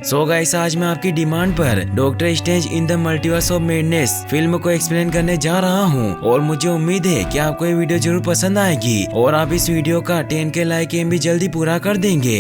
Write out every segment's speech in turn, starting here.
So guys, आज मैं आपकी डिमांड पर doctor strange in the multiverse of madness film को एक्सप्लेन करने जा रहा हूँ और मुझे उम्मीद है कि आपको ये वीडियो जरूर पसंद आएगी और आप इस वीडियो का 10 के लाइक एम भी जल्दी पूरा कर देंगे।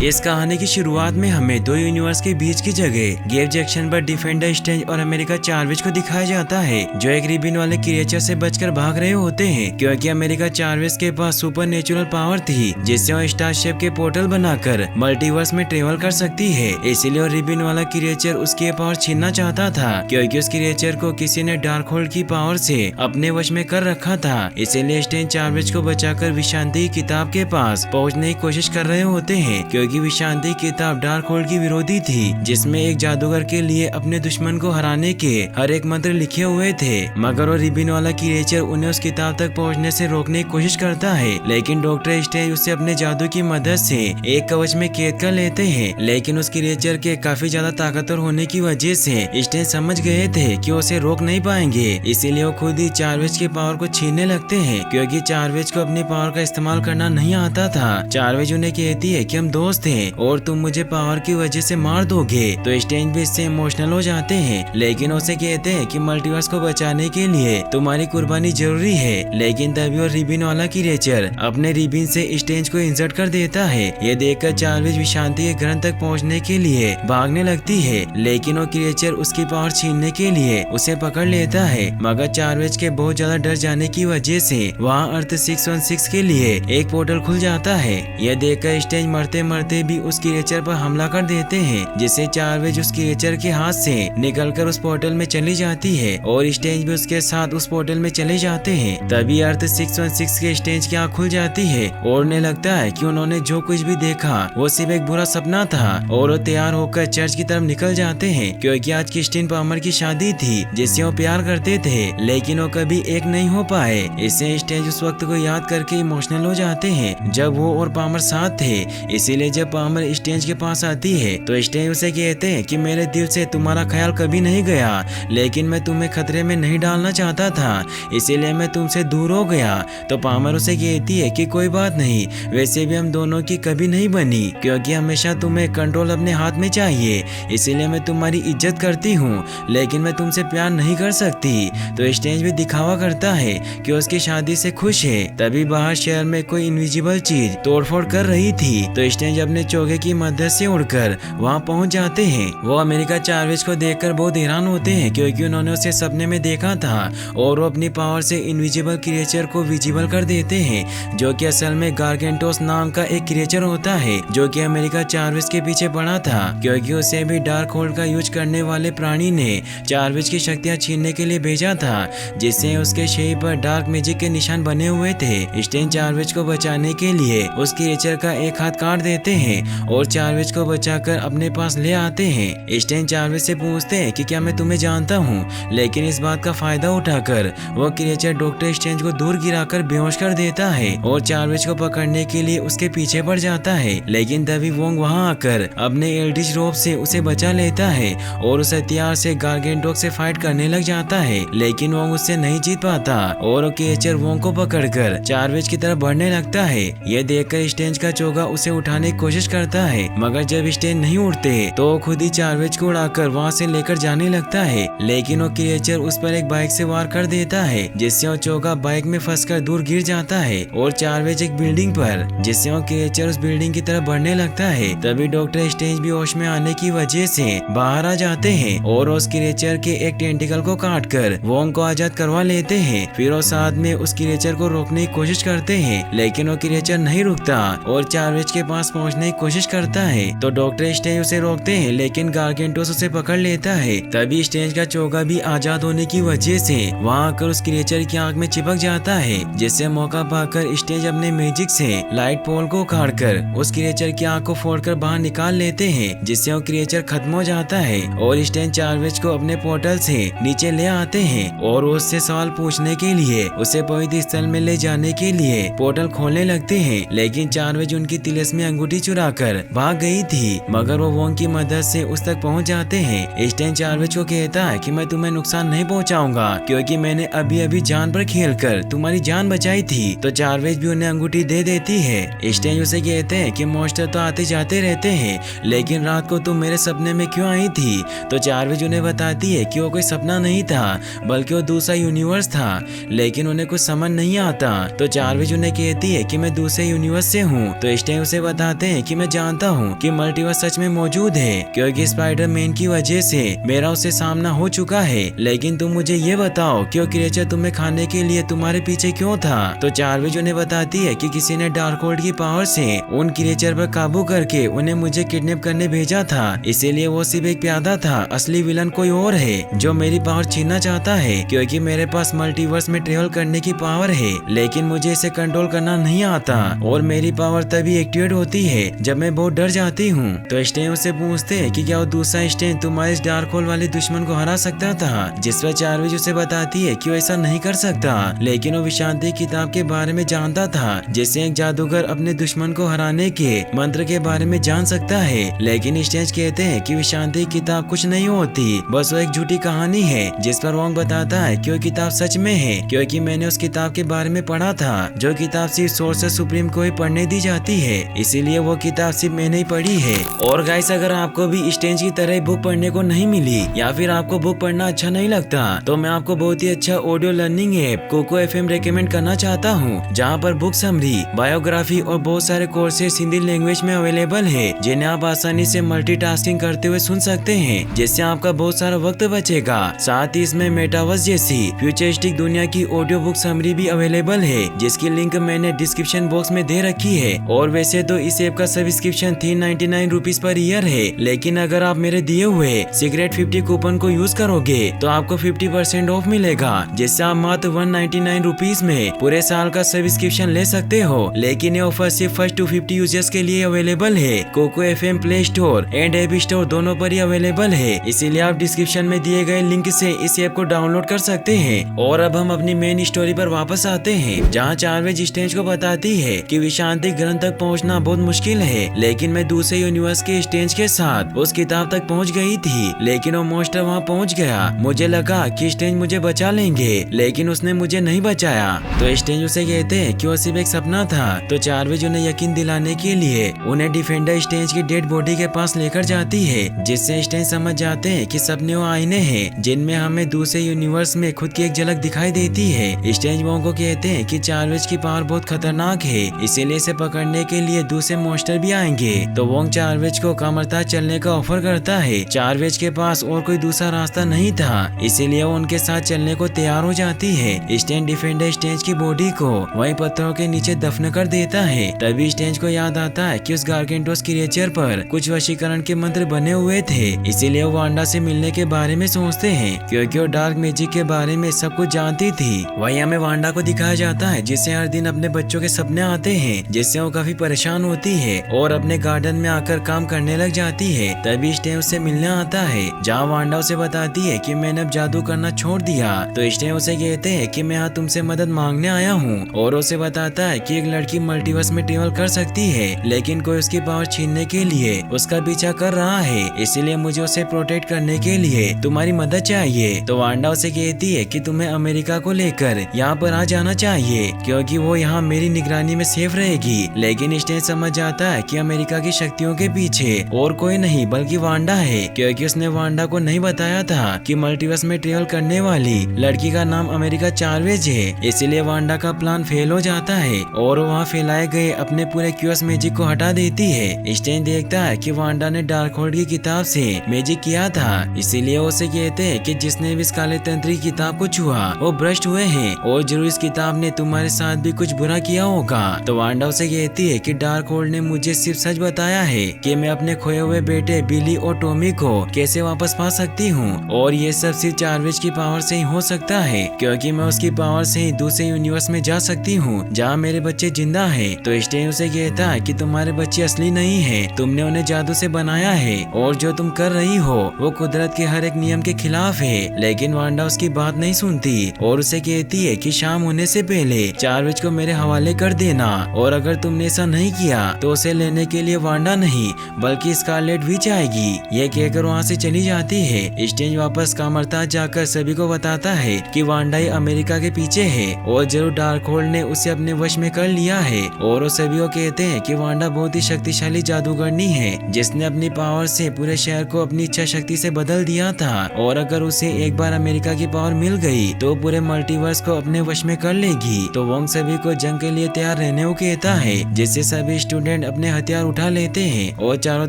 इस कहानी की शुरुआत में हमें दो यूनिवर्स के बीच की जगह गेव जंक्शन पर डिफेंडर स्ट्रेंज और अमेरिका चार्विज को दिखाया जाता है, जो एक रिबिन वाले क्रिएचर से बचकर भाग रहे होते हैं क्योंकि अमेरिका चार्विज के पास सुपर नेचुरल पावर थी जिससे वो स्टार शेप के पोर्टल बनाकर मल्टीवर्स में ट्रेवल कर सकती है। इसीलिए वो रिबिन वाला क्रिएचर उसकी पावर छीनना चाहता था क्योंकि उस क्रिएचर को किसी ने डार्क होल्ड की पावर से अपने वश में कर रखा था। इसीलिए स्ट्रेंज चार्विज को बचाकर विशांति की किताब के पास पहुँचने की कोशिश कर रहे होते हैं क्योंकि विशांति किताब डार्क होल्ड की विरोधी थी, जिसमें एक जादूगर के लिए अपने दुश्मन को हराने के हर एक मंत्र लिखे हुए थे। मगर वो रिबिन वाला क्रिएचर उन्हें उस किताब तक पहुंचने से रोकने की कोशिश करता है, लेकिन डॉक्टर स्ट्रेंज उसे अपने जादू की मदद से एक कवच में कैद कर लेते हैं। लेकिन उस क्रिएचर के काफी ज्यादा ताकतवर होने की वजह से स्ट्रेंज समझ गए थे कि उसे रोक नहीं पाएंगे, इसीलिए वो खुद ही चार्विज की पावर को छीनने लगते हैं क्योंकि चार्विज को अपनी पावर का इस्तेमाल करना नहीं आता था। चार्विज उन्हें कहती है कि हम दोस्त हैं और तुम मुझे पावर की वजह से मार दोगे, तो स्ट्रेंज भी इससे इमोशनल हो जाते हैं। लेकिन उसे कहते हैं कि मल्टीवर्स को बचाने के लिए तुम्हारी कुर्बानी जरूरी है। लेकिन तभी वो रिबिन वाला क्रिएचर अपने रिबिन से स्ट्रेंज को इंसर्ट कर देता है। ये देखकर चार्विज विशांति के घर तक पहुंचने के लिए भागने लगती है, लेकिन वो क्रिएचर उसकी पावर छीनने के लिए उसे पकड़ लेता है। मगर चार्विज के बहुत ज्यादा डर जाने की वजह से वहाँ अर्थ 616 के लिए एक पोर्टल खुल जाता है। यह देखकर स्ट्रेंज मरते मरते भी उस क्रिएचर पर हमला कर देते हैं, जिससे चार्विज उस क्रिएचर के हाथ से निकलकर उस पोर्टल में चली जाती है और स्ट्रेंज भी उसके साथ उस पोर्टल में चले जाते हैं। तभी अर्थ 616 के स्ट्रेंज की आँख खुल जाती है और उन्हें लगता है कि उन्होंने जो कुछ भी देखा वो सिर्फ एक बुरा सपना था और वो तैयार होकर चर्च की तरफ निकल जाते हैं क्योंकि आज क्रिस्टीन पामर की शादी थी जिससे वो प्यार करते थे, लेकिन वो कभी एक नहीं हो पाए। इससे स्ट्रेंज उस वक्त को याद करके इमोशनल हो जाते हैं जब वो और पामर साथ थे। इसीलिए जब पामर स्ट्रेंज के पास आती है तो स्ट्रेंज उसे कहते हैं कि मेरे दिल से तुम्हारा ख्याल कभी नहीं गया, लेकिन मैं तुम्हें खतरे में नहीं डालना चाहता था, इसीलिए मैं तुमसे दूर हो गया। तो पामर उसे कहती है कि कोई बात नहीं, वैसे भी हम दोनों की कभी नहीं बनी क्योंकि हमेशा तुम्हें कंट्रोल अपने हाथ में चाहिए, इसीलिए मैं तुम्हारी इज्जत करती हूँ लेकिन मैं तुमसे प्यार नहीं कर सकती। तो स्ट्रेंज भी दिखावा करता है कि उसकी शादी से खुश है। तभी बाहर शहर में कोई इनविजिबल चीज तोड़फोड़ कर रही थी, तो स्ट्रेंज अपने चोगे की मदद से उड़कर वहां पहुंच जाते हैं। वो अमेरिका चार्विज को देखकर बहुत हैरान होते हैं क्योंकि उन्होंने उसे सपने में देखा था और वो अपनी पावर से इनविजिबल क्रिएचर को विजिबल कर देते हैं, जो कि असल में गार्गेंटोस नाम का एक क्रिएचर होता है जो कि अमेरिका चार्विज के पीछे पड़ा था क्योंकि उसे भी डार्क होल्ड का यूज करने वाले प्राणी ने चार्विज की शक्तियां छीनने के लिए भेजा था, जिससे उसके शरीर पर डार्क मैजिक के निशान बने हुए थे। स्ट्रेंज चार्विज को बचाने के लिए उस क्रिएचर का एक हाथ काट देते हैं और चार्विज को बचाकर अपने पास ले आते हैं। स्ट्रेंज चार्विज से पूछते हैं कि क्या मैं तुम्हें जानता हूँ, लेकिन इस बात का फायदा उठाकर वो क्रिएचर डॉक्टर स्ट्रेंज को दूर गिराकर बेहोश कर देता है और चार्विज को पकड़ने के लिए उसके पीछे पड़ जाता है। लेकिन तभी वोंग वहां आकर अपने एल्डिश रोप से उसे बचा लेता है और उस हथियार से गार्गेंटोक से फाइट करने लग जाता है, लेकिन वोंग उससे नहीं जीत पाता और क्रिएचर वोंग को पकड़कर चार्विज की तरफ बढ़ने लगता है। यह देखकर स्ट्रेंज का चोगा उसे उठाने की कोशिश करता है, मगर जब स्ट्रेंज नहीं उड़ते तो खुद ही चार्विज को उड़ाकर वहां से लेकर जाने लगता है। लेकिन वो क्रिएचर उस पर एक बाइक से वार कर देता है, जिससे वो चोगा बाइक में फंसकर दूर गिर जाता है और चार्विज एक बिल्डिंग पर, जिससे वो क्रिएचर उस बिल्डिंग की तरफ बढ़ने लगता है। तभी डॉक्टर स्ट्रेंज भी होश में आने की वजह से बाहर आ जाते हैं और उस क्रिएचर के एक टेंटिकल को काट कर वोंग को आजाद करवा लेते हैं। फिर वो साथ में उस क्रिएचर को रोकने की कोशिश करते हैं, लेकिन वो क्रिएचर नहीं रुकता और चार्विज के पास पहुंचने की कोशिश करता है। तो डॉक्टर स्ट्रेंज उसे रोकते हैं, लेकिन गार्गेंटोस उसे पकड़ लेता है। तभी स्ट्रेंज का चोगा भी आजाद होने की वजह से वहां आकर उस क्रिएचर की आंख में चिपक जाता है, जिससे मौका पाकर स्ट्रेंज अपने मैजिक से लाइट पोल को उखाड़कर उस क्रिएचर की आंख को फोड़कर बाहर निकाल लेते हैं, जिससे वो क्रिएचर खत्म हो जाता है और स्ट्रेंज चार्विज को अपने पोर्टल से नीचे ले आते हैं और उससे सवाल पूछने के लिए उसे पवित्र स्थल में ले जाने के लिए पोर्टल खोलने लगते हैं। लेकिन चार्विज उनकी तिलिस्मी अंगूठी अंगूठी चुराकर भाग गई थी, मगर वो वोंग की मदद से उस तक पहुंच जाते हैं। स्टैन चार्वेज को कहता है कि मैं तुम्हें नुकसान नहीं पहुंचाऊंगा क्योंकि मैंने अभी अभी जान पर खेलकर तुम्हारी जान बचाई थी। तो चार्वेज भी उन्हें अंगूठी दे देती है। स्टैन उसे कहते हैं कि मॉन्स्टर तो आते जाते रहते हैं, लेकिन रात को तुम मेरे सपने में क्यों आई थी? तो चार्वेज उन्हें बताती है कि वो कोई सपना नहीं था बल्कि वो दूसरा यूनिवर्स था, लेकिन उन्हें कुछ समझ नहीं आता। तो चार्वेज उन्हें कहती है कि मैं दूसरे यूनिवर्स से हूँ। तो स्टैन उसे बताते हैं कि मैं जानता हूँ कि मल्टीवर्स सच में मौजूद है क्योंकि स्पाइडरमैन की वजह से मेरा उससे सामना हो चुका है, लेकिन तुम मुझे ये बताओ कि वो क्रिएचर तुम्हें खाने के लिए तुम्हारे पीछे क्यों था? तो चार्वेज उन्हें बताती है कि किसी ने डार्कहोल्ड की पावर से उन क्रिएचर पर काबू करके उन्हें मुझे किडनैप करने भेजा था, इसीलिए वो सिर्फ एक प्यादा था। असली विलन कोई और है जो मेरी पावर छीनना चाहता है क्योंकि मेरे पास मल्टीवर्स में ट्रेवल करने की पावर है, लेकिन मुझे इसे कंट्रोल करना नहीं आता और मेरी पावर तभी एक्टिवेट होती है जब मैं बहुत डर जाती हूँ। तो स्टैन उससे पूछते हैं कि क्या वो दूसरा स्टैन तुम्हारे इस डार्कहोल्ड वाले दुश्मन को हरा सकता था, जिस पर चार्वेज उसे बताती है कि वो ऐसा नहीं कर सकता, लेकिन वो विशांति किताब के बारे में जानता था जिससे एक जादूगर अपने दुश्मन को हराने के मंत्र के बारे में जान सकता है। लेकिन स्टैन कहते हैं कि विशांति किताब कुछ नहीं होती, बस वो एक झूठी कहानी है, जिस पर वोंग बताता है कि वो किताब सच में है क्योंकि मैंने उस किताब के बारे में पढ़ा था। जो किताब सिर्फ सोर्सर सुप्रीम को ही पढ़ने दी जाती है, इसीलिए वो किताब सिर्फ मैंने ही पढ़ी है। और गाइस, अगर आपको भी स्टैन की तरह बुक पढ़ने को नहीं मिली या फिर आपको बुक पढ़ना अच्छा नहीं लगता, तो मैं आपको बहुत ही अच्छा audio learning app Kuku FM recommend करना चाहता हूँ, जहाँ पर बुक समरी, बायोग्राफी और बहुत सारे कोर्सेज हिंदी लैंग्वेज में अवेलेबल है, जिन्हें आप आसानी से मल्टीटास्किंग करते हुए सुन सकते हैं, जिससे आपका बहुत सारा वक्त बचेगा। साथ ही इसमें मेटावर्स जैसी फ्यूचरिस्टिक दुनिया की ऑडियो बुक समरी भी अवेलेबल है, जिसकी लिंक मैंने डिस्क्रिप्शन बॉक्स में दे रखी है। और वैसे तो इस ऐप का सब्सक्रिप्शन 399 रुपीज पर ईयर है, लेकिन अगर आप मेरे दिए हुए सीक्रेट 50 कूपन को यूज करोगे तो आपको 50% ऑफ मिलेगा, जिससे आप मात्र 199 रुपीज में पूरे साल का सब्सक्रिप्शन ले सकते हो। लेकिन ये ऑफर सिर्फ फर्स्ट 250 यूजर्स के लिए अवेलेबल है। Kuku FM play store and app store दोनों पर ही अवेलेबल है, इसीलिए आप डिस्क्रिप्शन में दिए गए लिंक से इस ऐप को डाउनलोड कर सकते हैं। और अब हम अपनी मेन स्टोरी पर वापस आते हैं, जहाँ चार्वेज स्टैन को बताती है कि विशांति ग्रंथ तक पहुँचना बहुत मुश्किल है, लेकिन मैं दूसरे यूनिवर्स के स्टैन के साथ उस किताब तक पहुँच गई थी, लेकिन वो मॉन्स्टर वहाँ पहुँच गया। मुझे लगा कि स्टैन मुझे बचा लेंगे, लेकिन उसने मुझे नहीं बचाया। तो स्टैन उसे कहते हैं कि वो सिर्फ एक सपना था। तो चार्वेज उन्हें यकीन दिलाने के लिए उन्हें डिफेंडर स्टैन की डेड बॉडी के पास लेकर जाती है, जिससे स्टैन समझ जाते हैं कि सपने वो आईने हैं जिनमें हमें दूसरे यूनिवर्स में खुद की एक झलक दिखाई देती है। स्टैन वोंग को कहते हैं कि चार्वेज की पावर बहुत खतरनाक है, इसीलिए इसे पकड़ने के लिए दूसरे मॉन्स्टर भी आएंगे। तो वोंग चार्वेज को कामरता चलने का ऑफर करता है। चार्वेज के पास और कोई दूसरा रास्ता नहीं था, इसीलिए वो उनके साथ चलने को तैयार हो जाती है। स्टैन डिफेंडर स्टैन की बॉडी को वहीं पत्थरों के नीचे दफन कर देता है। तभी स्टैन को याद आता है कि उस गार्गेंटोस क्रिएचर पर कुछ वशीकरण के मंत्र बने हुए थे, इसीलिए वो वांडा से मिलने के बारे में सोचते हैं क्योंकि वो डार्क मैजिक के बारे में सब कुछ जानती थी। वहीं हमें वांडा को दिखाया जाता है जिससे हर दिन अपने बच्चों के सपने आते हैं, जिससे वो काफी परेशान होती है और अपने गार्डन में आकर काम करने लग जाती है। तभी स्टैन उससे मिलने आता है, जहाँ वांडा उसे बताती है कि मैंने अब जादू करना छोड़ दिया। तो स्टैन उसे कहते हैं कि मैं यहाँ तुमसे मदद मांगने आया हूँ, और उसे बताता है कि एक लड़की मल्टीवर्स में ट्रेवल कर सकती है, लेकिन कोई उसकी पावर छीनने के लिए उसका पीछा कर रहा है, इसीलिए मुझे उसे प्रोटेक्ट करने के लिए तुम्हारी मदद चाहिए। तो वांडा उसे कहती है कि तुम्हें अमेरिका को लेकर यहाँ पर आ जाना चाहिए क्योंकि वो यहाँ मेरी निगरानी में सेफ रहेगी। लेकिन स्टैन समझ जाता है कि अमेरिका की शक्तियों के पीछे और कोई नहीं बल्कि वांडा है, क्योंकि उसने वांडा को नहीं बताया था कि मल्टीवर्स में ट्रेवल करने वाली लड़की का नाम अमेरिका चार्वेज है। इसीलिए वांडा का प्लान फेल हो जाता है और वहाँ फैलाए गए अपने पूरे क्यूएस मैजिक को हटा देती है। स्टैन देखता है कि वांडा ने डार्कहोल्ड की किताब से मैजिक किया था, इसीलिए उसे कहते हैं कि जिसने भी इस काले तंत्री किताब को छुआ वो भ्रष्ट हुए हैं और जरूर इस किताब ने तुम्हारे साथ भी कुछ बुरा किया होगा। तो वांडा उसे कहती है कि डार्कहोल्ड ने मुझे सिर्फ सच बताया है कि मैं अपने खोए हुए बेटे बिली और टॉमी को कैसे वापस पा सकती हूँ, और ये सब सिर्फ चार्वेज की पावर से ही हो सकता है क्योंकि मैं उसकी पावर से ही दूसरे यूनिवर्स में जा सकती हूँ जहाँ मेरे बच्चे जिंदा है। तो स्टैन उसे कहता है कि तुम्हारे बच्चे असली नहीं है, तुमने उन्हें जादू से बनाया है और जो तुम कर रही हो वो कुदरत के हर एक नियम के खिलाफ है। लेकिन वांडा उसकी बात नहीं सुनती और उसे कहती है कि शाम होने से पहले चार्वेज को मेरे हवाले कर देना, और अगर तुमने ऐसा नहीं किया तो उसे लेने के लिए वांडा नहीं बल्कि स्कारलेट विच आएगी। ये कहकर वहाँ से चली जाती है। स्ट्रेंज वापस कामरताज जाकर सभी को बताता है कि वांडा ही अमेरिका के पीछे है और जरूर डार्कहोल्ड ने उसे अपने वश में कर लिया है। और वो सभी को कहते हैं कि वांडा बहुत ही शक्तिशाली जादूगरनी है जिसने अपनी पावर से पूरे शहर को अपनी इच्छा शक्ति से बदल दिया था और अगर उसे एक बार अमेरिका की पावर मिल गई तो पूरे मल्टीवर्स को अपने वश में कर लेगी। तो वोंग सभी को जंग के लिए तैयार रहने को कहता है जिससे सभी स्टूडेंट अपने हथियार उठा लेते हैं और चारों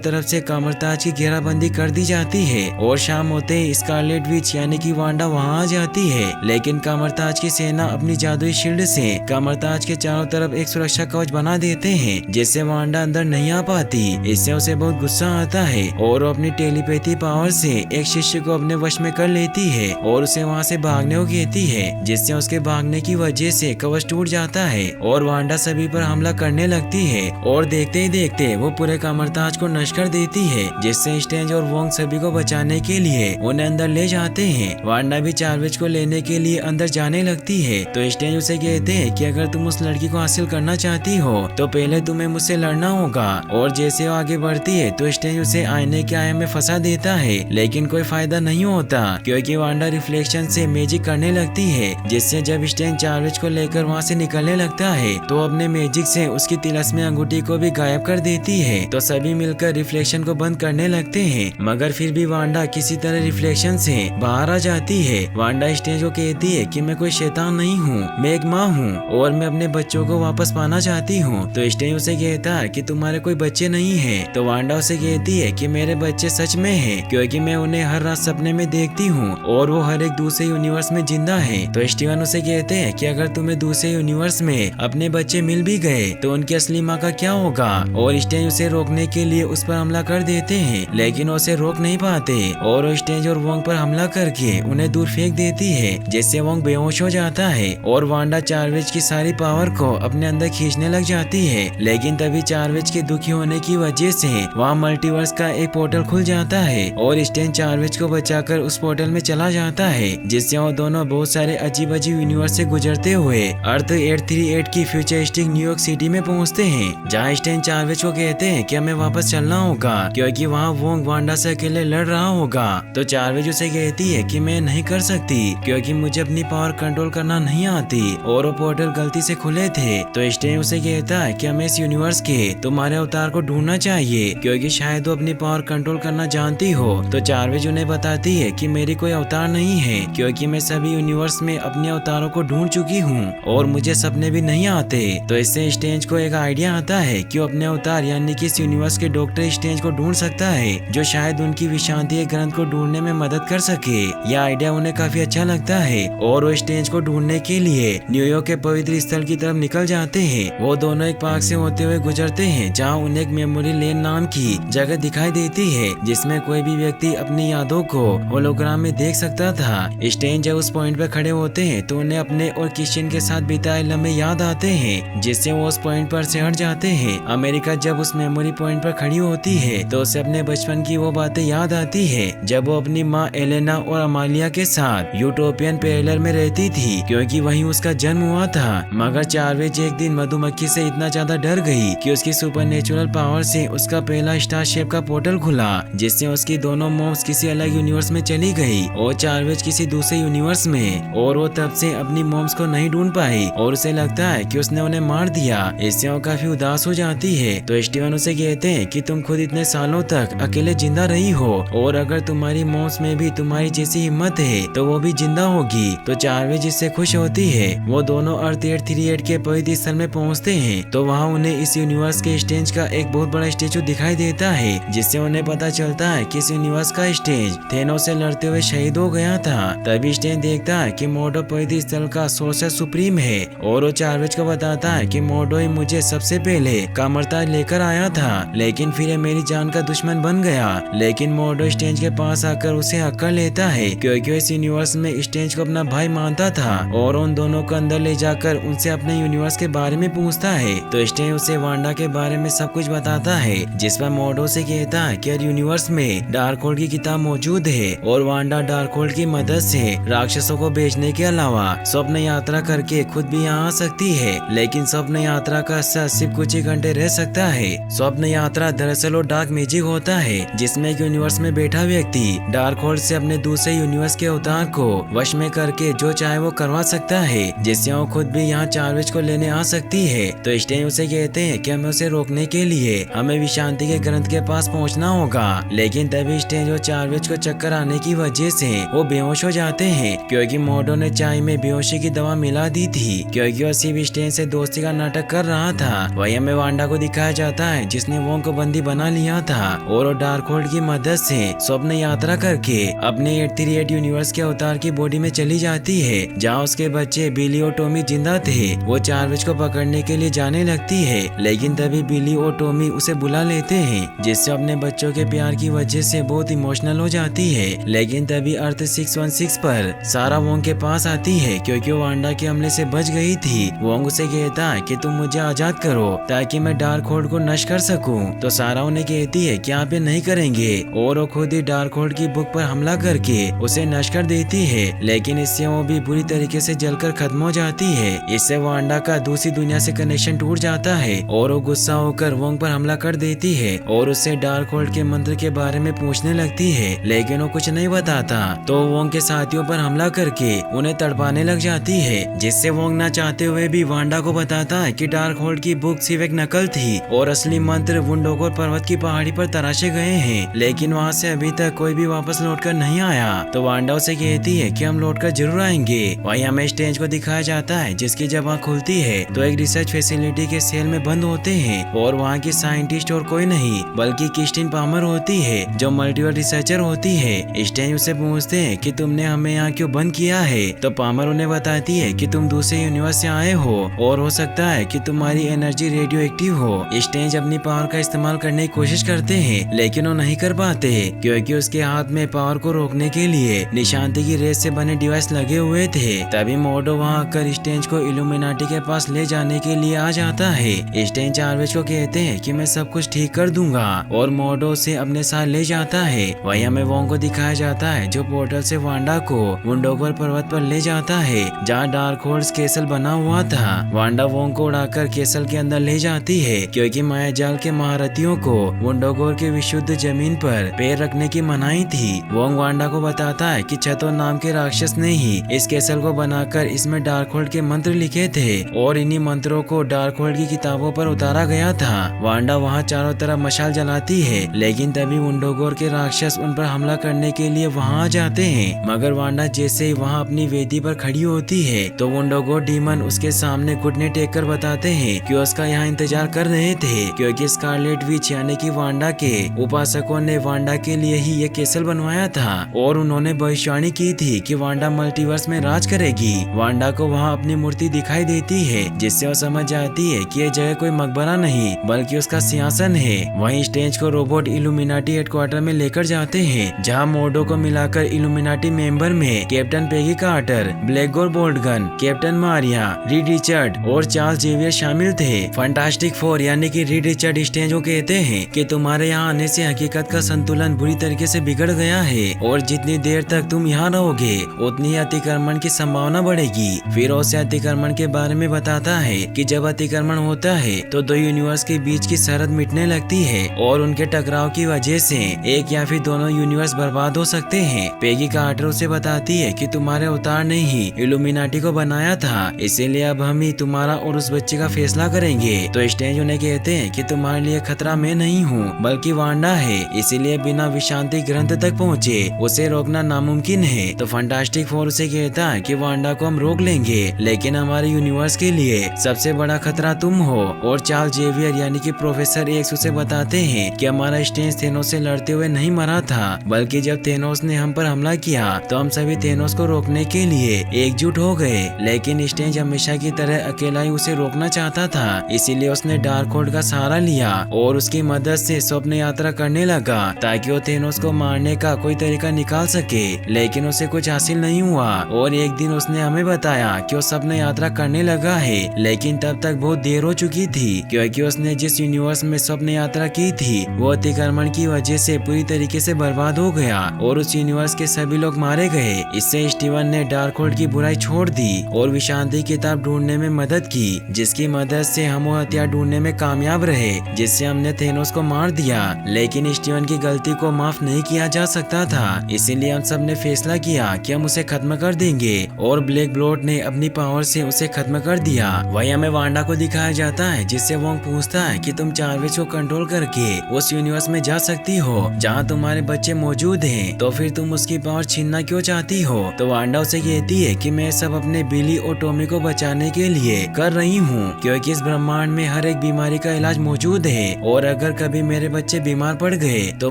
तरफ से कामरताज की घेराबंदी कर दी जाती है। और शाम होते ही स्कारलेट विच यानी कि वांडा वहाँ आ जाती है, लेकिन कामरताज की सेना अपनी जादुई शील्ड से कामरताज के चारों तरफ एक सुरक्षा कवच बना देते हैं जिससे वांडा अंदर नहीं आ पाती। इससे उसे बहुत गुस्सा आता है और वो अपनी टेलीपैथी पावर से एक शिष्य को अपने वश में कर लेती है और उसे वहाँ से भागने को कहती है, जिससे उसके भागने की वजह से कवच टूट जाता है और वांडा सभी पर हमला करने लगती है और देखते ही देखते वो पूरे कामरताज को नष्ट कर देती है, जिससे स्ट्रेंज और वोंग सभी को बचाने के लिए उन्हें अंदर ले जाते हैं। वांडा भी चार्वेज को लेने के लिए अंदर जाने लगती है तो स्ट्रेंज उसे कहते हैं कि अगर तुम उस लड़की को हासिल करना चाहती हो तो पहले तुम्हें मुझसे लड़ना होगा। और जैसे वो आगे बढ़ती है तो स्ट्रेंज उसे आईने के आया में फंसा देता है, लेकिन कोई फायदा नहीं होता क्योंकि वांडा रिफ्लेक्शन से मैजिक करने लगती है, जिससे जब स्ट्रेंज चार्वेज को लेकर वहाँ से निकलने लगता है तो अपने मैजिक से उसकी तिलस्मी अंगूठी को भी गायब कर देती है। तो सभी मिलकर रिफ्लेक्शन को बंद करने लगते हैं, मगर फिर भी वांडा किसी तरह रिफ्लेक्शन से बाहर आ जाती है। वांडा स्ट्रेंज को कहती है कि मैं कोई शैतान नहीं हूँ, मैं एक माँ हूँ और मैं अपने बच्चों को वापस पाना चाहती हूँ। तो स्ट्रेंज उसे कहता है कि तुम्हारे कोई बच्चे नहीं है। तो वांडा उसे कहती है कि मेरे बच्चे सच में हैं क्योंकि मैं उन्हें हर रात सपने में देखती हूँ और वो हर एक दूसरे यूनिवर्स में जिंदा है। तो स्टीवन उसे कहते हैं कि अगर तुम्हें दूसरे यूनिवर्स में अपने बच्चे मिल भी गए तो उनकी असली माँ का क्या होगा। और स्ट्रेंज उसे रोकने के लिए उस पर हमला कर देते हैं, लेकिन उसे रोक नहीं पाते और स्ट्रेंज और वोंग पर हमला करके उन्हें दूर फेंक देती है, जिससे वोंग बेहोश हो जाता है और वांडा चार्वेज की सारी पावर को अपने अंदर खींचने लग जाती है। लेकिन तभी चार्वेज के दुखी होने की वजह से वहाँ मल्टीवर्स का एक पोर्टल खुल जाता है और स्ट्रेंज चार्वेज को बचाकर उस पोर्टल में चला जाता है, जिससे वो दोनों बहुत सारे अजीब अजीब यूनिवर्स से गुजरते हुए अर्थ 838 की फ्यूचरिस्टिक न्यूयॉर्क सिटी में पहुंचते हैं, जहां स्ट्रेंज चार्वेज को कहते हैं कि हमें वापस चलना होगा क्योंकि वहां वोंग वांडा से अकेले लड़ रहा होगा। तो चार्वेज उसे कहती है कि मैं नहीं कर सकती क्योंकि मुझे अपनी पावर कंट्रोल करना नहीं आती और वो पोर्टल गलती से खुले थे। तो स्ट्रेंज उसे कहता है कि हमें इस यूनिवर्स के तुम्हारे अवतार को ढूंढना चाहिए क्योंकि शायद वो अपनी पावर कंट्रोल करना जानती हो। तो चार्वेज उन्हें बताती है कि मेरी कोई अवतार नहीं है क्योंकि मैं सभी यूनिवर्स में अपने अवतारों को ढूंढ चुकी हूँ और मुझे सपने भी नहीं आते। तो इससे स्ट्रेंज को एक आइडिया आता है कि वो अपने अवतार यानी कि इस यूनिवर्स के डॉक्टर स्ट्रेंज को ढूंढ सकता है जो शायद उनकी विशांति ग्रंथ को ढूंढने में मदद कर सके। यह आइडिया उन्हें काफी अच्छा लगता है और वो स्ट्रेंज को ढूंढने के लिए न्यूयॉर्क के पवित्र स्थल की तरफ निकल जाते हैं। वो दोनों एक पार्क से होते हुए गुजरते हैं जहाँ उन्हें एक मेमोरी लेन नाम की जगह दिखाई देती है जिसमें कोई भी व्यक्ति अपनी यादों को होलोग्राम में देख सकता था। स्ट्रेंज जब उस पॉइंट पर खड़े होते हैं तो उन्हें अपने और क्रिश्चियन के साथ बिताए लम्हे याद आते हैं, जिससे वो उस पॉइंट पर से हट जाते हैं। अमेरिका जब उस मेमोरी पॉइंट पर खड़ी होती है तो उसे अपने बचपन की वो बातें याद आती है जब वो अपनी माँ एलेना और अमालिया के साथ यूटोपियन पैरेलल में रहती थी क्योंकि वहीं उसका जन्म हुआ था। मगर चार्वेज एक दिन मधुमक्खी से इतना ज्यादा डर गई कि उसकी सुपरनेचुरल पावर से उसका पहला स्टार शेप का पोर्टल खुला, जिससे उसकी दोनों मॉम्स किसी अलग यूनिवर्स में चली गई और चार्वेज किसी दूसरे यूनिवर्स में। और वो तब से अपनी मॉम्स को नहीं ढूंढ पाई और उसे लगता है कि उसने उन्हें मार दिया। इससे वो काफी उदास हो जाती है। तो स्टीवन उसे कहते हैं कि तुम खुद इतने सालों तक अकेले जिंदा रही हो और अगर तुम्हारी मॉम्स में भी तुम्हारी जैसी हिम्मत है तो वो भी जिंदा होगी। तो चार्वेज इससे खुश होती है। वो दोनों अर्थ 838 के पवित्र स्थल में पहुंचते हैं तो वहाँ उन्हें इस यूनिवर्स के स्ट्रेंज का एक बहुत बड़ा स्टेचू दिखाई देता है, जिससे उन्हें पता चलता है कि इस यूनिवर्स का स्ट्रेंज थेनोस से लड़ते हुए शहीद हो गया था। तभी स्ट्रेंज देखता है कि मोर्डो पवित्र स्थल का सोर्सर सुप्रीम है और वो चार्वेज को बताता है कि मोर्डो ही मुझे सबसे पहले कामरताज लेकर आया था, लेकिन फिर ये मेरी जान का दुश्मन बन गया। लेकिन मोर्डो स्ट्रेंज के पास आकर उसे हक कर लेता है क्योंकि इस यूनिवर्स में स्ट्रेंज को अपना भाई मानता था और उन दोनों को अंदर ले जाकर उनसे अपने यूनिवर्स के बारे में पूछता है। तो स्ट्रेंज उसे वांडा के बारे में सब कुछ बताता है, जिस पर मोर्डो से कहता है कि यूनिवर्स में डार्कहोल्ड की किताब मौजूद है और वांडा डार्कहोल्ड की मदद से राक्षसों को बेचने के अलावा स्वप्न यात्रा करके खुद भी यहाँ आ सकती है, लेकिन स्वप्न यात्रा का असर सिर्फ कुछ ही घंटे रह सकता है। स्वप्न यात्रा दरअसल वो डार्क मैजिक होता है जिसमें एक यूनिवर्स में बैठा व्यक्ति डार्क होल्ड से अपने दूसरे यूनिवर्स के अवतार को वश में करके जो चाहे वो करवा सकता है, जिससे वो खुद भी यहाँ चार्विच को लेने आ सकती है। तो स्टेंज उसे कहते हैं कि हमें उसे रोकने के लिए हमें विशांति के ग्रंथ के पास पहुँचना होगा। लेकिन तभी स्टेंज और चार्विच को चक्कर आने की वजह से वो बेहोश हो जाते हैं, क्योंकि मोडो ने चाय में बेहोशी की दवा मिला दी थी, क्योंकि वो सिर्फ स्टेंज से दोस्ती का नाटक कर रहा था। वही हमें वांडा को दिखाया जाता है जिसने वोंग को बंदी बना लिया था और वो डार्क होल्ड की मदद से स्वप्न यात्रा करके अपने 838 यूनिवर्स के अवतार की बॉडी में चली जाती है, जहाँ उसके बच्चे बिली और टॉमी जिंदा थे। वो चार्विच को पकड़ने के लिए जाने लगती है, लेकिन तभी बिली और टॉमी उसे बुला लेते हैं, जिससे अपने बच्चों के प्यार की वजह से बहुत इमोशनल हो जाती है। लेकिन तभी अर्थ 616 पर सारा वोंग के पास आती है, क्योंकि वो वांडा के हमले से बच गई थी। वोंग उसे कहता है कि तुम मुझे आजाद करो ताकि मैं डार्क होल्ड को नष्ट कर सकूं। तो सारा उन्हें कहती है कि आप ये नहीं करेंगे, और वो खुद ही डार्क होल्ड की बुक पर हमला करके उसे नष्ट कर देती है। लेकिन इससे वो भी बुरी तरीके से जलकर खत्म हो जाती है। इससे वांडा का दूसरी दुनिया से कनेक्शन टूट जाता है और वो गुस्सा होकर वोंग पर हमला कर देती है और उससे डार्क होल्ड के मंत्र के बारे में पूछने लगती है, लेकिन वो कुछ नहीं बताता। तो वोंग के साथियों पर हमला करके उन्हें तड़पाने लग जाती है, जिससे वोंग न चाहते हुए भी वांडा को बताता है कि डार्क होल्ड की बुक सिर्फ एक नकल थी और असली मंत्र वुंडोगोर पर्वत की पहाड़ी पर तराशे गए हैं, लेकिन वहाँ से अभी तक कोई भी वापस लौटकर नहीं आया। तो वांडा उसे कहती है कि हम लौटकर जरूर आएंगे। वहीं हमें स्टेंज को दिखाया जाता है जिसकी जब आँख खुलती है तो एक रिसर्च फैसिलिटी के सेल में बंद होते हैं और वहाँ की साइंटिस्ट और कोई नहीं बल्कि क्रिस्टीन पामर होती है, जो मल्टीवर्स रिसर्चर होती है। स्टेंज उसे पूछते हैं कि तुमने हमें यहाँ क्यों बंद किया है। तो पामर उन्हें बताती है कि तुम दूसरे यूनिवर्स से आए हो और हो सकता है कि तुम्हारी एनर्जी रेडियो एक्टिव हो। स्टेंज अपनी पावर का इस्तेमाल करने की कोशिश करते हैं, लेकिन वो नहीं कर पाते क्योंकि उसके हाथ में पावर को रोकने के लिए निशांति की रेस से बने डिवाइस लगे हुए थे। तभी मोडो वहाँ आकर स्टेंज को इल्यूमिनाटी के पास ले जाने के लिए आ जाता है। स्टेंज चार्विच को कहते हैं कि मैं सब कुछ ठीक कर दूंगा और मोडो से अपने साथ ले जाता है। वहीं हमें वोंग को दिखाया जाता है जो पोर्टल से वांडा को वुंडोगोर पर्वत पर ले जाता है, जहाँ डार्क होल्ड केसल बना हुआ था। वांडा वोंग को उड़ाकर केसल के अंदर ले जाती है, क्योंकि मायाजाल के महारथियों को वुंडोगोर के विशुद्ध जमीन पर पैर रखने की मनाही थी। वोंग वांडा को बताता है कि छतो नाम के राक्षस ने ही इस केसल को बनाकर इसमें डार्क होल्ड के मंत्र लिखे थे और इन्हीं मंत्रों को डार्क होल्ड की किताबों पर उतारा गया था। वांडा वहाँ चारों तरफ मशाल जलाती है, लेकिन तभी वुंडोगोर के राक्षस उन पर हमला करने के लिए वहाँ आ जाते हैं। मगर वांडा जैसे ही वहाँ अपनी वेदी पर खड़ी होती है तो वुंडोगोर डीमन उसके सामने घुटने टेक कर बताते हैं कि उसका यहाँ इंतजार कर रहे थे, क्योंकि स्कारलेट विच यानी कि वांडा के उपासकों ने वांडा के लिए ही ये केसल बनवाया था और उन्होंने भविष्यवाणी की थी कि वांडा मल्टीवर्स में राज करेगी। वांडा को वहाँ अपनी मूर्ति दिखाई देती है, जिससे वो समझ जाती है कि यह जगह कोई मकबरा नहीं बल्कि उसका सिंहासन है। वहीं स्टेंज को रोबोट इल्यूमिनाटी हेडक्वार्टर में लेकर जाते हैं, जहाँ मोडो को मिलाकर इल्यूमिनाटी मेंबर में captain Peggy Carter, Blackagar Boltagon, captain Maria, Reed Richard और चार्ल्स जेवियर शामिल थे। फंटास्टिक फोर यानी कि रीड रिचर्ड स्टेंज को कहते हैं कि तुम्हारे यहाँ आने से हकीकत का संतुलन बुरी तरीके से बिगड़ गया है और जितनी देर तक तुम यहाँ रहोगे उतनी ही अतिक्रमण की संभावना बढ़ेगी। फिर उसे अतिक्रमण के बारे में बताता है कि जब अतिक्रमण होता है तो दो यूनिवर्स के बीच की सरहद मिटने लगती है और उनके टकराव की वजह से एक या फिर दोनों यूनिवर्स बर्बाद हो सकते हैं। पेगी कार्टर उसे बताती है कि तुम्हारे अवतार ने ही इल्यूमिनाटी को बनाया था, इसीलिए अब हम ही तुम्हारा और उस बच्चे का फैसला करेंगे। तो स्टेंज उन्हें कहते हैं कि तुम्हारे लिए खतरा मैं नहीं हूँ बल्कि वांडा है, इसीलिए बिना विशांति ग्रंथ तक पहुँचे उसे रोकना नामुमकिन है। तो फंटास्टिक फोर उसे कहता है कि वांडा को हम रोक लेंगे, लेकिन हमारे यूनिवर्स के लिए सबसे बड़ा खतरा तुम हो। और चार्ल्स जेवियर यानी कि प्रोफेसर एक्स उसे बताते हैं कि हमारा स्टेंज थेनोस से लड़ते हुए नहीं मरा था, बल्कि जब थेनोस ने हम पर हमला किया तो हम सभी थेनोस को रोकने के लिए एकजुट हो गए। लेकिन स्टेंज हमेशा की तरह अकेला ही उसे रोकना चाहता था, इसीलिए उसने डार्क होल्ड का सहारा लिया और उसकी मदद से स्वप्न यात्रा करने लगा ताकि वो थेनोस को मारने का कोई तरीका निकाल सके। लेकिन उसे कुछ हासिल नहीं हुआ और एक दिन उसने हमें बताया कि वो स्वप्न यात्रा करने लगा है, लेकिन तब तक बहुत देर हो चुकी थी, क्योंकि उसने जिस यूनिवर्स में स्वप्न यात्रा की थी वो अतिक्रमण की वजह से पूरी तरीके से बर्बाद हो गया और उस यूनिवर्स के सभी लोग मारे गए। इससे स्टीवन ने डार्क होल्ड की बुराई छोड़ दी और विशांति किताब ढूंढने में मदद की, जिसकी मदद से हम वो हथियार हथियार ढूंढने में कामयाब रहे जिससे हमने थेनोस को मार दिया, लेकिन स्टीवन की गलती को माफ नहीं किया जा सकता था। इसीलिए हम सब ने फैसला किया कि हम उसे खत्म कर देंगे और ब्लैक ब्लोड ने अपनी पावर से उसे खत्म कर दिया। वही हमें वांडा को दिखाया जाता है जिससे वोंग पूछता है कि तुम चार्वेज को कंट्रोल करके उस यूनिवर्स में जा सकती हो जहाँ तुम्हारे बच्चे मौजूद हैं, तो फिर तुम उसकी पावर छीनना क्यों चाहती हो? तो वांडा उसे कहती है कि मैं सब अपने बिली और टॉमी को बचाने के लिए कर रही हूँ, क्योंकि इस ब्रह्मांड में हर एक बीमारी का इलाज मौजूद है और अगर कभी मेरे बच्चे बीमार पड़ गए तो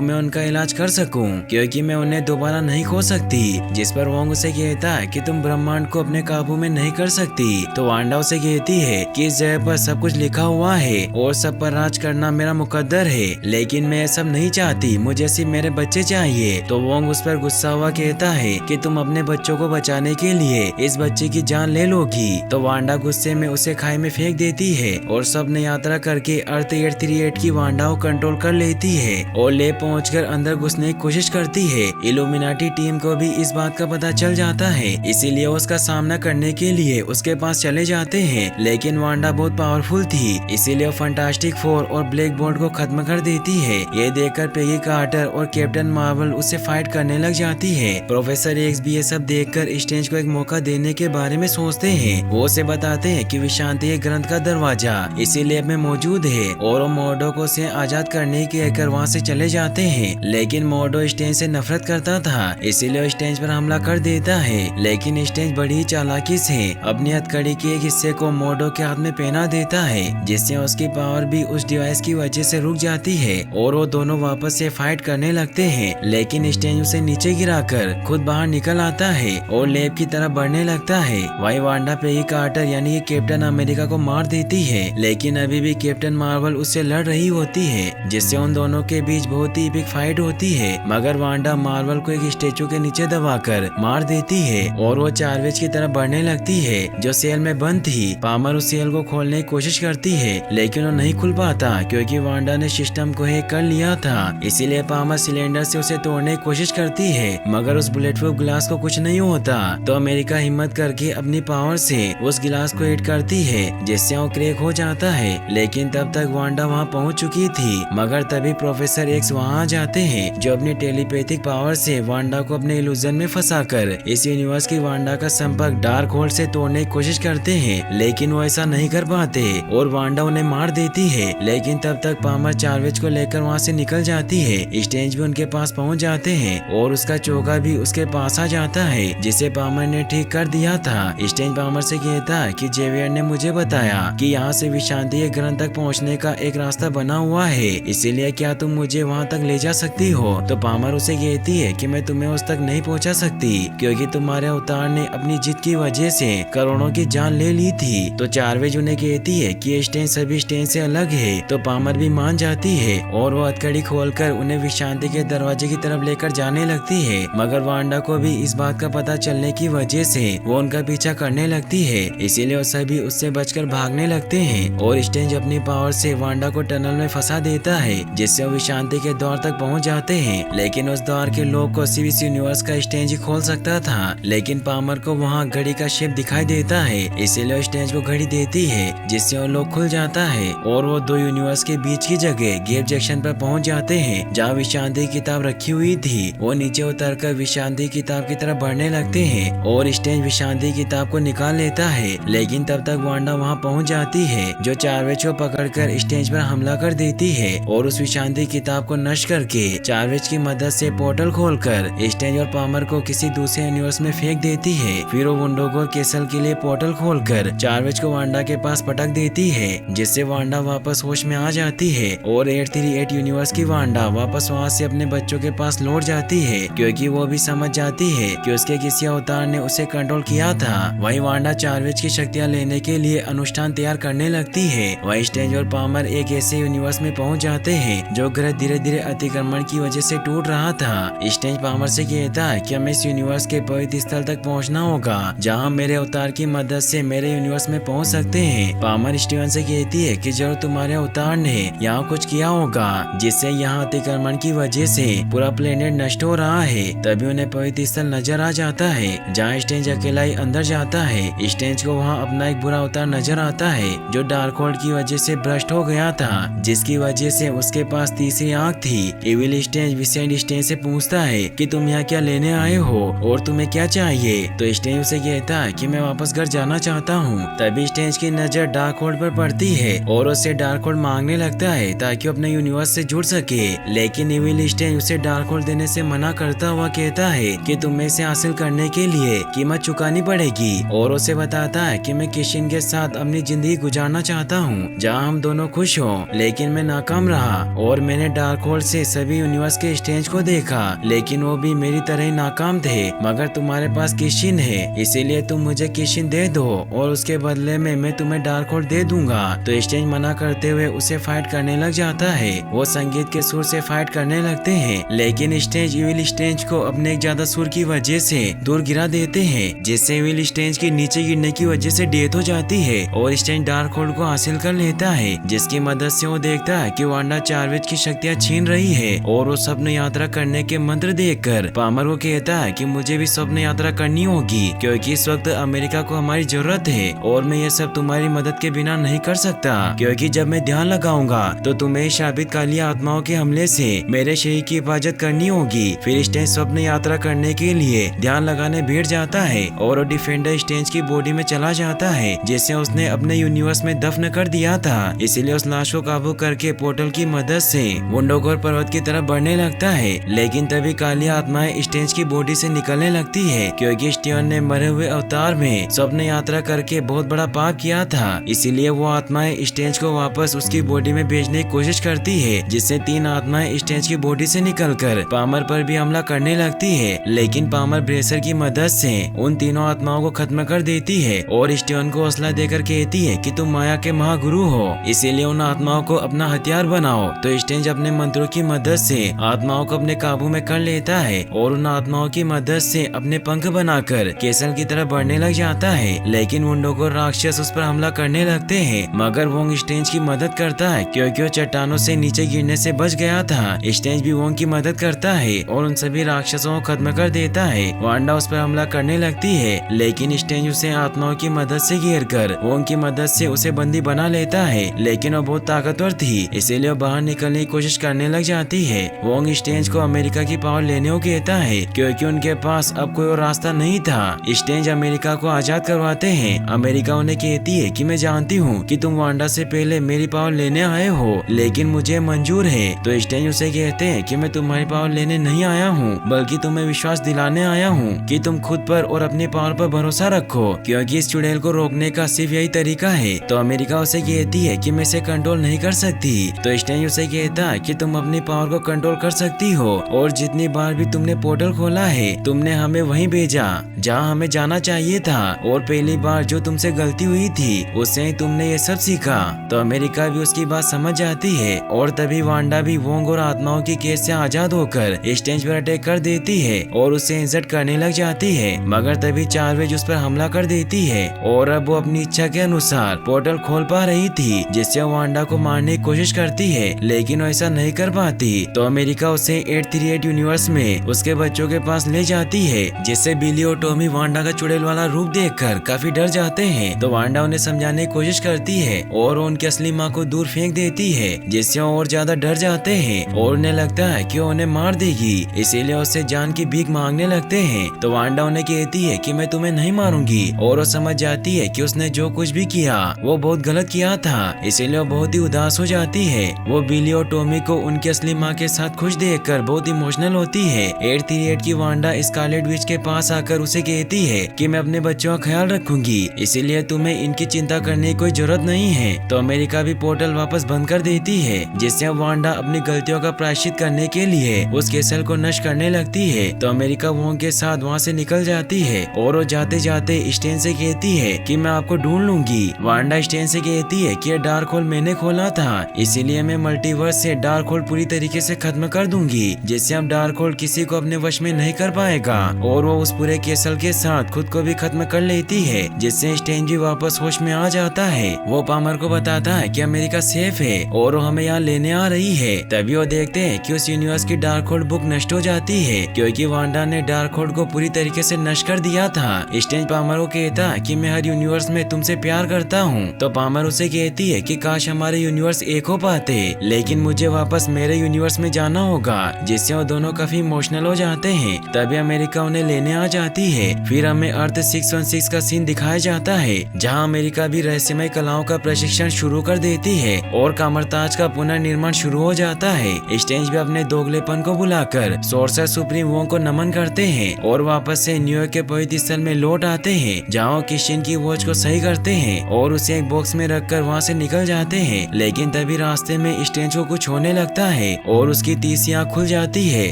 मैं उनका इलाज कर सकूं, क्योंकि मैं उन्हें दोबारा नहीं खो सकती। जिस पर वोंग उसे कहता है कि तुम ब्रह्मांड को अपने काबू में नहीं कर सकती। तो वांडा उसे कहती है कि इस जगह पर सब कुछ लिखा हुआ है और सब पर राज करना मेरा मुकद्दर है, लेकिन मैं सब नहीं चाहती, मुझे सिर्फ मेरे बच्चे चाहिए। तो वोंग उस पर गुस्सा हुआ कहता है कि तुम अपने बच्चों को बचाने के लिए इस बच्चे की जान ले लोगी। तो वांडा गुस्से में उसे खाई में फेंक देती है और सब ने यात्रा करके अर्थ 838 की वांडा को कंट्रोल कर लेती है और ले पहुंचकर अंदर घुसने की कोशिश करती है। इल्यूमिनाटी टीम को भी इस बात का पता चल जाता है, इसीलिए उसका सामना करने के लिए उसके पास चले जाते हैं, लेकिन वांडा बहुत पावरफुल थी, इसीलिए वो फंटास्टिक फोर और ब्लैक बोल्ट को खत्म कर देती है। ये देखकर पेगी कार्टर और कैप्टन मार्वल उससे फाइट करने लग जाती है। प्रोफेसर एक्स भी ये सब देखकर स्ट्रेंज को एक मौका देने के बारे में सोचते हैं। वो उसे बताते हैं कि विशांति ग्रंथ का दरवाजा इसी लैब में मौजूद है और वो मोर्डो को से आजाद करने के कहकर वहाँ से चले जाते हैं, लेकिन मोर्डो स्ट्रेंज से नफरत करता था, इसीलिए वो स्ट्रेंज पर हमला कर देता है। लेकिन स्ट्रेंज बड़ी चालाकी से अपनी हथकड़ी के एक हिस्से को मोर्डो के हाथ में पहना देता है, जिससे उसकी पावर भी उस डिवाइस की वजह से रुक जाती है और वो दोनों वापस से फाइट करने लगते हैं। लेकिन स्ट्रेंज उसे नीचे गिराकर खुद बाहर निकल आता है और लैब की तरफ बढ़ने लगता है। वही वांडा पेगी कार्टर यानी कि कैप्टन अमेरिका को मार देती है, लेकिन अभी भी कैप्टन मार्वल उससे लड़ रही होती है, जिससे उन दोनों के बीच बहुत ही बिग फाइट होती है। मगर वांडा मार्वल को एक स्टेचू के नीचे दबाकर मार देती है और वो चार्वेज की तरफ बढ़ने लगती है जो सेल में बंद थी। पामर उस सेल को खोलने की कोशिश करती है, लेकिन वो नहीं खुल पाता क्योंकि वांडा ने सिस्टम को हैक कर लिया था, इसीलिए पामर सिलेंडर से उसे तोड़ने की कोशिश करती है, मगर उस बुलेट प्रूफ ग्लास को कुछ नहीं होता। तो अमेरिका हिम्मत करके अपनी पावर से उस गिलास को हिट करती है, जिससे वो क्रैक हो जाता है। लेकिन तब तक वांडा वहाँ पहुँच चुकी थी, मगर तभी प्रोफेसर एक्स वहाँ आ जाते हैं, जो अपनी टेलीपैथिक पावर से वांडा को अपने इल्यूजन में फंसाकर इस यूनिवर्स की वांडा का संपर्क डार्क होल्ड से तोड़ने की कोशिश करते हैं, लेकिन वो ऐसा नहीं कर पाते और वांडा उन्हें मार देती है। लेकिन तब तक पामर चार्वेज को लेकर वहाँ से निकल जाती है। स्ट्रेंज भी उनके पास पहुँच जाते हैं और उसका चोगा भी उसके पास आ जाता है, जिसे पामर ने ठीक कर दिया था। स्ट्रेंज पामर से कहता है कि जेवियर ने मुझे बताया कि यहाँ से विशांति के ग्रंथ तक पहुँचने का एक रास्ता बना हुआ है, इसीलिए क्या तुम मुझे वहाँ तक ले जा सकती हो? तो पामर उसे कहती है कि मैं तुम्हें उस तक नहीं पहुँचा सकती, क्योंकि तुम्हारे अवतार ने अपनी जिद की वजह से करोड़ों की जान ले ली थी। तो चार्वेज उन्हें कहती है कि स्ट्रेंज सभी स्ट्रेंज से अलग है। तो पामर भी मान जाती है और वो हथकड़ी खोलकर उन्हें विशांति के दरवाजे की तरफ लेकर जाने लगती है, मगर वांडा को भी इस बात का पता चलने की वजह से वो उनका पीछा करने लगती है, इसीलिए वो सभी उससे बचकर भागने लगते हैं और स्ट्रेंज अपनी पावर से वांडा को टनल में फंसा देता है, जिससे वो विशांति के द्वार तक पहुंच जाते हैं। लेकिन उस द्वार के लॉक को सिर्फ इस यूनिवर्स का स्ट्रेंज ही खोल सकता था, लेकिन पामर को वहाँ घड़ी का शेप दिखाई देता है, इसीलिए स्ट्रेंज को घड़ी देती है, जिससे वो लॉक खुल जाता है और वो दो यूनिवर्स के बीच की जगह गैप जंक्शन पर पहुंच जाते हैं, जहाँ विशांति की किताब रखी हुई थी। वो नीचे उतरकर विशांति किताब की तरफ बढ़ने लगते हैं और स्ट्रेंज विशांति किताब को निकाल लेता है, लेकिन तब तक वांडा वहाँ पहुँच जाती है, जो चार्वेज को पकड़कर स्ट्रेंज पर हमला कर देती है और उस विशांति किताब को नष्ट करके चार्वेज की मदद से पोर्टल खोलकर स्ट्रेंज और पामर को किसी दूसरे यूनिवर्स में फेंक देती है। फिर वो वुंडोगोर केसल के लिए पोर्टल खोलकर चार्वेज को वांडा के पास पटक देती है, जिससे वांडा वापस होश में आ जाती है और 838 यूनिवर्स की वांडा वापस वहाँ से अपने बच्चों के पास लौट जाती है, क्योंकि वो भी समझ जाती है कि उसके किसी अवतार ने उसे कंट्रोल किया था। वही वांडा चार्वेज की शक्तियाँ लेने के लिए अनुष्ठान तैयार करने लगती है। वही स्ट्रेंज और पामर एक ऐसे यूनिवर्स में पहुँच जाते हैं जो ग्रह धीरे धीरे अतिक्रमण की वजह से टूट रहा था। स्ट्रेंज पामर से कहता है कि हमें इस यूनिवर्स के पवित्र स्थल तक पहुँचना होगा, जहाँ मेरे अवतार की मदद से मेरे यूनिवर्स में पहुँच सकते हैं। पामर स्टीवन से कहती है कि जरूर तुम्हारे अवतार ने यहाँ कुछ किया होगा, जिससे यहाँ अतिक्रमण की वजह से पूरा प्लेनेट नष्ट हो रहा है। तभी उन्हें पवित्र स्थल नजर आ जाता है, जहाँ स्ट्रेंज अकेला ही अंदर जाता है। स्ट्रेंज को वहाँ अपना एक बुरा अवतार नजर आता है, जो डार्क होल्ड की वजह से भ्रष्ट हो गया था, जिसकी वजह से उसके पास तीसरी आंख थी। इविल स्ट्रेंज विसेंट स्ट्रेंज से पूछता है कि तुम यहाँ क्या लेने आए हो और तुम्हें क्या चाहिए। तो स्ट्रेंज उसे कहता है कि मैं वापस घर जाना चाहता हूँ। तभी स्ट्रेंज की नजर डार्क होल्ड पर पड़ती है और उससे डार्क होल्ड मांगने लगता है ताकि वो अपने यूनिवर्स से जुड़ सके। लेकिन इविल स्ट्रेंज उसे डार्क होल्ड देने से मना करता हुआ कहता है कि तुम्हें इसे हासिल करने के लिए कीमत चुकानी पड़ेगी, और उसे बताता है कि मैं किशिन के साथ अपनी जिंदगी गुजारना चाहता हूँ जहाँ हम दोनों खुश हों। लेकिन मैं नाकाम रहा और मैंने डार्क होल्ड से सभी यूनिवर्स के स्ट्रेंज को देखा, लेकिन वो भी मेरी तरह ही नाकाम थे। मगर तुम्हारे पास किशिन है, इसीलिए तुम मुझे किशिन दे दो और उसके बदले में मैं तुम्हें डार्क होल्ड दे दूंगा। तो स्ट्रेंज मना करते हुए उसे फाइट करने लग जाता है। वो संगीत के सुर से फाइट करने लगते हैं, लेकिन स्ट्रेंज इविल स्ट्रेंज को अपने एक ज्यादा सुर की वजह से दूर गिरा देते हैं, जिससे इविल स्ट्रेंज की नीचे गिरने की वजह से डेथ हो जाती है और स्ट्रेंज डार्क होल्ड को हासिल कर लेता है, जिसकी मदद से वो देखता है कि वांडा चार्विच की शक्तियाँ छीन रही है। और वो स्वप्न यात्रा करने के मंत्र देखकर पामर को कहता है कि मुझे भी स्वप्न यात्रा करनी होगी, क्योंकि इस वक्त अमेरिका को हमारी जरूरत है और मैं ये सब तुम्हारी मदद के बिना नहीं कर सकता, क्योंकि जब मैं ध्यान लगाऊंगा तो तुम्हें शाबित काली आत्माओं के हमले से मेरे शरीर की हिफाजत करनी होगी। फिर स्ट्रेंज स्वप्न यात्रा करने के लिए ध्यान लगाने बैठ जाता है और वो डिफेंडर स्ट्रेंज की बॉडी में चला जाता है, जिसे उसने अपने यूनिवर्स में दफन कर दिया था। इसीलिए उस लाश को काबू करके पोर्टल की मदद से वुंडोगोर पर्वत की तरफ बढ़ने लगता है। लेकिन तभी काली आत्माएं स्ट्रेंज की बॉडी से निकलने लगती है, क्योंकि स्टीवन ने मरे हुए अवतार में स्वप्न यात्रा करके बहुत बड़ा पाप किया था। इसीलिए वो आत्माएं स्ट्रेंज को वापस उसकी बॉडी में भेजने की कोशिश करती है, जिससे 3 आत्माएं स्ट्रेंज की बॉडी से निकलकर पामर पर भी हमला करने लगती है। लेकिन पामर ब्रेसर की मदद से उन तीनों आत्माओं को खत्म कर देती है और स्टीवन को हौसला देकर कहती है कि तुम माया के महागुरु हो, इसीलिए उन आत्माओं को अपना हथियार बनाओ। तो स्ट्रेंज अपने मंत्रों की मदद से आत्माओं को अपने काबू में कर लेता है और उन आत्माओं की मदद से अपने पंख बनाकर केसल की तरफ बढ़ने लग जाता है। लेकिन वुंडोगोर राक्षस उस पर हमला करने लगते हैं, मगर वोंग स्ट्रेंज की मदद करता है, क्योंकि वो चट्टानों से नीचे गिरने से बच गया था। स्ट्रेंज भी वोंग की मदद करता है और उन सभी राक्षसों को खत्म कर देता है। वांडा उस पर हमला करने लगती है, लेकिन स्ट्रेंज उसे आत्माओं की मदद से घेरकर वोंग की मदद से उसे बंदी बना लेता है। लेकिन वो बहुत ताकतवर थी, इसीलिए वो बाहर निकलने की कोशिश करने लग जाती है। वोंग स्ट्रेंज को अमेरिका की पावर लेने को कहता है, क्योंकि उनके पास अब कोई और रास्ता नहीं था। स्ट्रेंज अमेरिका को आजाद करवाते हैं। अमेरिका उन्हें कहती है कि मैं जानती हूँ कि तुम वांडा से पहले मेरी पावर लेने आए हो, लेकिन मुझे मंजूर है। तो स्ट्रेंज उसे कहते हैं कि मैं तुम्हारी पावर लेने नहीं आया हूँ, बल्कि तुम्हें विश्वास दिलाने आया हूँ कि तुम खुद पर और अपनी पावर पर भरोसा रखो, क्योंकि इस चुड़ैल को रोकने का सिर्फ यही तरीका है। तो अमेरिका उसे कहती है कि मैं इसे कंट्रोल नहीं कर सकती। तो स्ट्रेंज उसे कहता है कि तुम अपनी पावर को कंट्रोल कर सकती हो, और जितनी बार भी तुमने पोर्टल खोला है तुमने हमें वहीं भेजा जहाँ हमें जाना चाहिए था, और पहली बार जो तुमसे गलती हुई थी उससे ही तुमने ये सब सीखा। तो अमेरिका भी उसकी बात समझ जाती है, और तभी वांडा भी वोंग और आत्माओं की कैद से आजाद होकर स्ट्रेंज पर अटैक कर देती है और उसे इंसल्ट करने लग जाती है। मगर तभी चार्वेज उस पर हमला कर देती है, और अब वो अपनी इच्छा के अनुसार पोर्टल खोल पा रही थी, जिससे वांडा को मारने की कोशिश करती है, लेकिन वो ऐसा नहीं कर पाती। तो अमेरिका उसे 838 यूनिवर्स में उसके बच्चों के पास ले जाती है, जिससे बिली और टॉमी वांडा का चुड़ैल वाला रूप देखकर काफी डर जाते हैं। तो वांडा उन्हें समझाने की कोशिश करती है और उनकी असली माँ को दूर फेंक देती है, जिससे वो और ज्यादा डर जाते हैं और उन्हें लगता है कि वो उन्हें मार देगी, इसीलिए उससे जान की भीख मांगने लगते हैं। तो वांडा उन्हें कहती है कि मैं तुम्हें नहीं मारूंगी, और वो समझ जाती है कि उसने जो कुछ भी किया वो बहुत गलत किया था, इसीलिए वो बहुत ही उदास हो जाती है। वो बिली और टॉमी को उनकी असली माँ के साथ खुश देखकर बहुत इमोशनल होती है। 838 की वांडा स्कारलेट विच के पास आकर उसे कहती है कि मैं अपने बच्चों का ख्याल रखूंगी, इसीलिए तुम्हें इनकी चिंता करने की कोई जरूरत नहीं है। तो अमेरिका भी पोर्टल वापस बंद कर देती है, जिससे वांडा अपनी गलतियों का प्रायश्चित करने के लिए उस केसल को नष्ट करने लगती है। तो अमेरिका वोंग के साथ वहाँ से निकल जाती है, और वो जाते जाते स्ट्रेंज से कहती है कि मैं आपको ढूंढ लूंगी। वांडा स्ट्रेंज से कहती है कि ये डार्क होल मैंने खोला था, इसीलिए मैं मल्टीवर्स से डार्क होल पूरी तरीके से खत्म कर दूंगी, जिससे अब डार्क होल किसी को अपने वश में नहीं कर पाएगा। और वो उस पूरे केसल के साथ खुद को भी खत्म कर लेती है, जिससे स्ट्रेंज भी वापस होश में आ जाता है। वो पामर को बताता है कि अमेरिका सेफ है और वो हमें यहाँ लेने आ रही है। तभी वो देखते हैं कि उस यूनिवर्स की डार्क होल्ड बुक नष्ट हो जाती है, क्योंकि वांडा ने डार्क होल्ड को पूरी तरीके से नष्ट कर दिया था। स्ट्रेंज पामर को कहता है कि मैं हर यूनिवर्स में तुमसे प्यार करता हूँ। तो पामर समर उसे कहती है कि काश हमारे यूनिवर्स एक हो पाते, लेकिन मुझे वापस मेरे यूनिवर्स में जाना होगा, जिससे वो दोनों काफी इमोशनल हो जाते हैं। तभी अमेरिका उन्हें लेने आ जाती है। फिर हमें अर्थ 616 का सीन दिखाया जाता है, जहां अमेरिका भी रहस्यमय कलाओं का प्रशिक्षण शुरू कर देती है और कामरताज का पुनर्निर्माण शुरू हो जाता है। स्ट्रेंज भी अपने दोगलेपन को बुलाकर सोर्सर सुप्रीम वोंग को नमन करते हैं और वापस से न्यूयॉर्क के पवित्र स्थल में लौट आते हैं, जहाँ वो किशन की वॉच को सही करते हैं और उसे एक बॉक्स में रखकर वहाँ से निकल जाते हैं। लेकिन तभी रास्ते में स्ट्रेंज को कुछ होने लगता है और उसकी तीसरी आँख खुल जाती है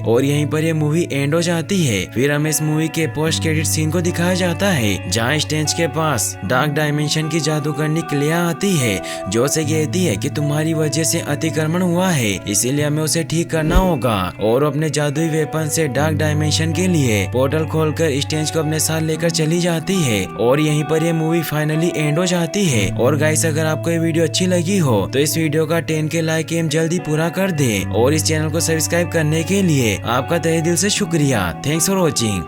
और यहीं पर ये मूवी एंड हो जाती है। फिर हमें इस मूवी के पोस्ट क्रेडिट सीन को दिखाया जाता है, जहाँ स्ट्रेंज के पास डार्क डायमेंशन की जादूगरनी क्लिया आती है, जो उसे कहती है कि तुम्हारी वजह से अतिक्रमण हुआ है, इसीलिए हमें उसे ठीक करना होगा। और अपने जादुई वेपन से डार्क डायमेंशन के लिए पोर्टल खोलकर स्ट्रेंज को अपने साथ लेकर चली जाती है और यहीं पर ये मूवी फाइनली एंड हो जाती है। और गाइस, अगर आपको ये वीडियो अच्छी लगी हो तो इस वीडियो का 10 के लाइक एम जल्दी पूरा कर दे और इस चैनल को सब्सक्राइब करने के लिए आपका तहे दिल से शुक्रिया। Thanks for watching.